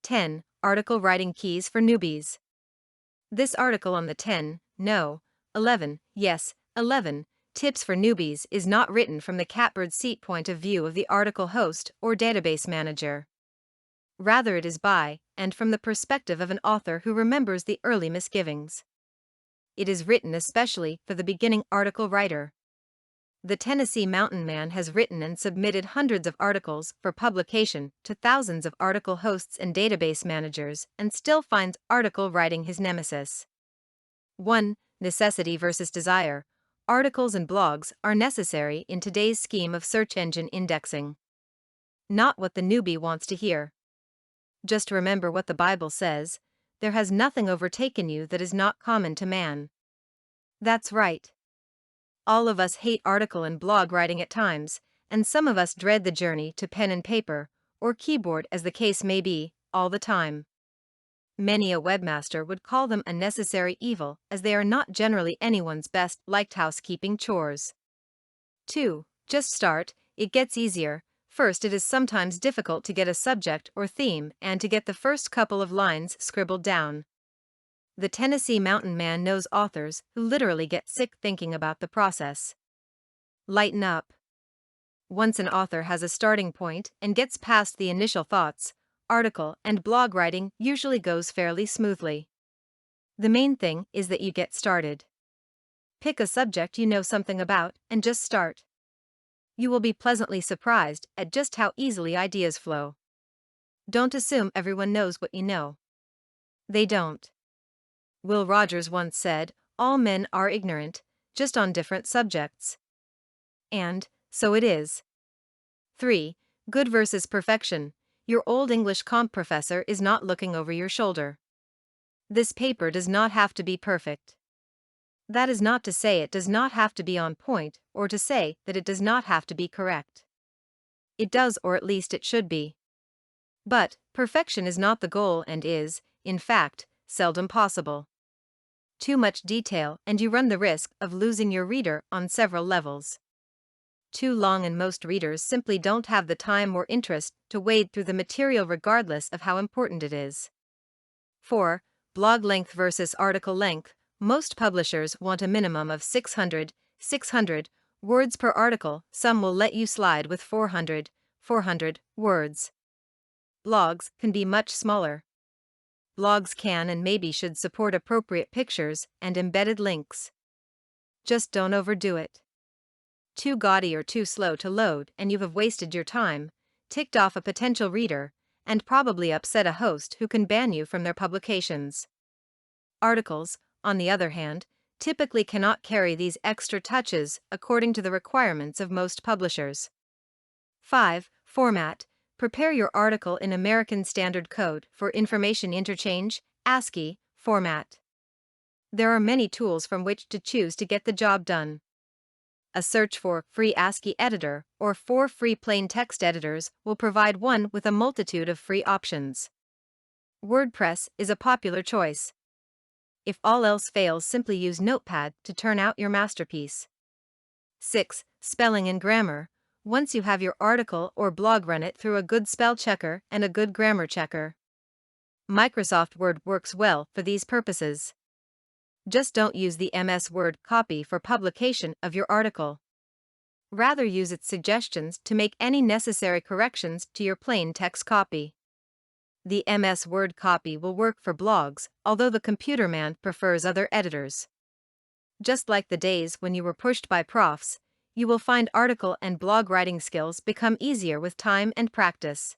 10 Article Writing Keys for Newbies. This article on the 10, no, 11, yes, 11 tips for newbies is not written from the catbird seat point of view of the article host or database manager. Rather, it is by and from the perspective of an author who remembers the early misgivings. It is written especially for the beginning article writer. The Tennessee Mountain Man has written and submitted hundreds of articles for publication to thousands of article hosts and database managers and still finds article writing his nemesis. 1. Necessity versus desire. Articles and blogs are necessary in today's scheme of search engine indexing. Not what the newbie wants to hear. Just remember what the Bible says: there has nothing overtaken you that is not common to man. That's right. All of us hate article and blog writing at times, and some of us dread the journey to pen and paper, or keyboard as the case may be, all the time. Many a webmaster would call them a necessary evil, as they are not generally anyone's best liked housekeeping chores. 2. Just start, it gets easier. First, it is sometimes difficult to get a subject or theme and to get the first couple of lines scribbled down. The Tennessee Mountain Man knows authors who literally get sick thinking about the process. Lighten up. Once an author has a starting point and gets past the initial thoughts, article and blog writing usually goes fairly smoothly. The main thing is that you get started. Pick a subject you know something about and just start. You will be pleasantly surprised at just how easily ideas flow. Don't assume everyone knows what you know. They don't. Will Rogers once said, "All men are ignorant, just on different subjects." And so it is. 3. Good versus perfection. Your old English comp professor is not looking over your shoulder. This paper does not have to be perfect. That is not to say it does not have to be on point, or to say that it does not have to be correct. It does, or at least it should be. But perfection is not the goal and is, in fact, seldom possible. Too much detail and you run the risk of losing your reader on several levels. Too long, and most readers simply don't have the time or interest to wade through the material regardless of how important it is. 4. Blog length versus article length. Most publishers want a minimum of 600 words per article. Some will let you slide with 400 words. Blogs can be much smaller. Blogs can and maybe should support appropriate pictures and embedded links. Just don't overdo it. Too gaudy or too slow to load and you have wasted your time, ticked off a potential reader, and probably upset a host who can ban you from their publications. Articles, on the other hand, typically cannot carry these extra touches according to the requirements of most publishers. 5. Format. Prepare your article in American Standard Code for Information Interchange, ASCII, format. There are many tools from which to choose to get the job done. A search for free ASCII editor or for free plain text editors will provide one with a multitude of free options. WordPress is a popular choice. If all else fails, simply use Notepad to turn out your masterpiece. 6. Spelling and grammar. Once you have your article or blog, run it through a good spell checker and a good grammar checker. Microsoft Word works well for these purposes. Just don't use the MS Word copy for publication of your article. Rather, use its suggestions to make any necessary corrections to your plain text copy. The MS Word copy will work for blogs, although the computer man prefers other editors. Just like the days when you were pushed by profs, you will find article and blog writing skills become easier with time and practice.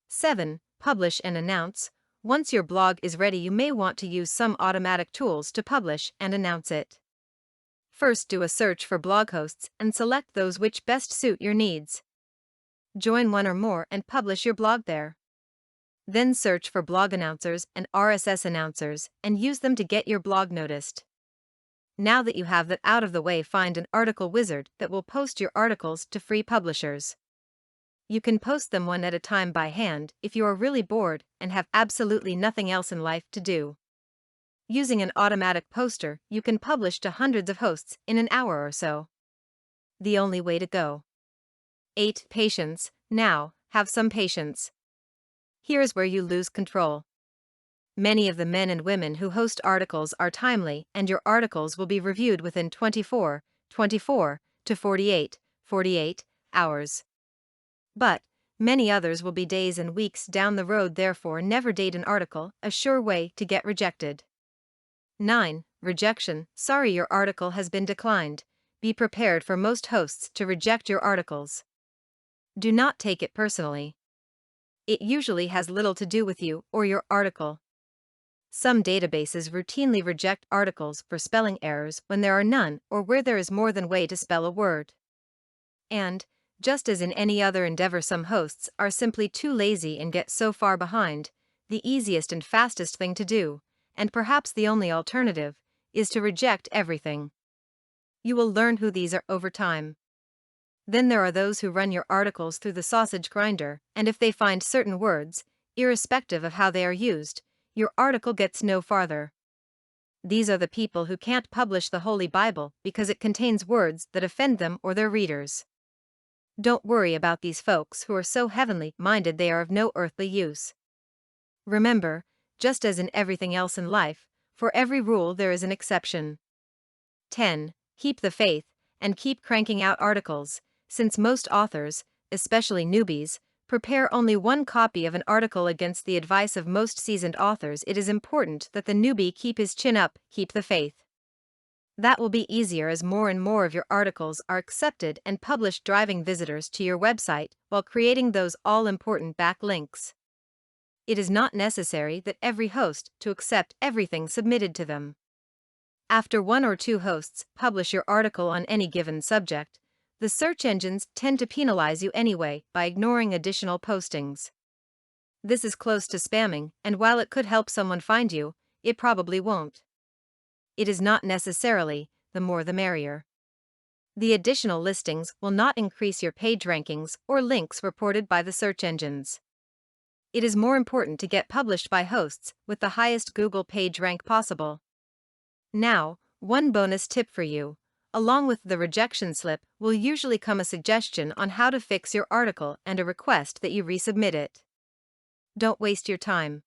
7. Publish and announce. Once your blog is ready, you may want to use some automatic tools to publish and announce it. First, do a search for blog hosts and select those which best suit your needs. Join one or more and publish your blog there. Then search for blog announcers and RSS announcers and use them to get your blog noticed. Now that you have that out of the way, find an article wizard that will post your articles to free publishers. You can post them one at a time by hand if you are really bored and have absolutely nothing else in life to do. Using an automatic poster, you can publish to hundreds of hosts in an hour or so. The only way to go. 8. Patience. Now, have some patience. Here's where you lose control. Many of the men and women who host articles are timely, and your articles will be reviewed within 24 to 48 hours. But many others will be days and weeks down the road, therefore never date an article, a sure way to get rejected. 9. Rejection. Sorry, your article has been declined. Be prepared for most hosts to reject your articles. Do not take it personally. It usually has little to do with you or your article. Some databases routinely reject articles for spelling errors when there are none or where there is more than one way to spell a word. And, just as in any other endeavor, some hosts are simply too lazy and get so far behind, the easiest and fastest thing to do, and perhaps the only alternative, is to reject everything. You will learn who these are over time. Then there are those who run your articles through the sausage grinder, and if they find certain words, irrespective of how they are used, your article gets no farther. These are the people who can't publish the Holy Bible because it contains words that offend them or their readers. Don't worry about these folks who are so heavenly minded they are of no earthly use. Remember, just as in everything else in life, for every rule there is an exception. 10. Keep the faith, and keep cranking out articles, since most authors, especially newbies, prepare only one copy of an article against the advice of most seasoned authors. It is important that the newbie keep his chin up, keep the faith. That will be easier as more and more of your articles are accepted and published, driving visitors to your website while creating those all-important backlinks. It is not necessary that every host to accept everything submitted to them. After one or two hosts publish your article on any given subject, the search engines tend to penalize you anyway by ignoring additional postings. This is close to spamming, and while it could help someone find you, it probably won't. It is not necessarily the more the merrier. The additional listings will not increase your page rankings or links reported by the search engines. It is more important to get published by hosts with the highest Google page rank possible. Now, one bonus tip for you. Along with the rejection slip will usually come a suggestion on how to fix your article and a request that you resubmit it. Don't waste your time.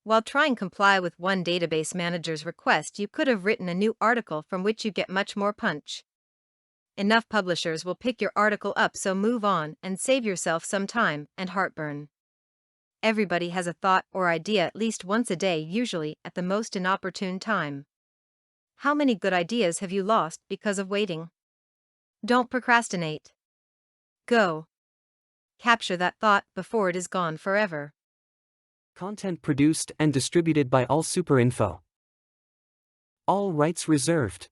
While trying to comply with one database manager's request, you could have written a new article from which you get much more punch. Enough publishers will pick your article up, so move on and save yourself some time and heartburn. Everybody has a thought or idea at least once a day, usually at the most inopportune time. How many good ideas have you lost because of waiting? Don't procrastinate. Go. Capture that thought before it is gone forever. Content produced and distributed by AllSuperInfo. All rights reserved.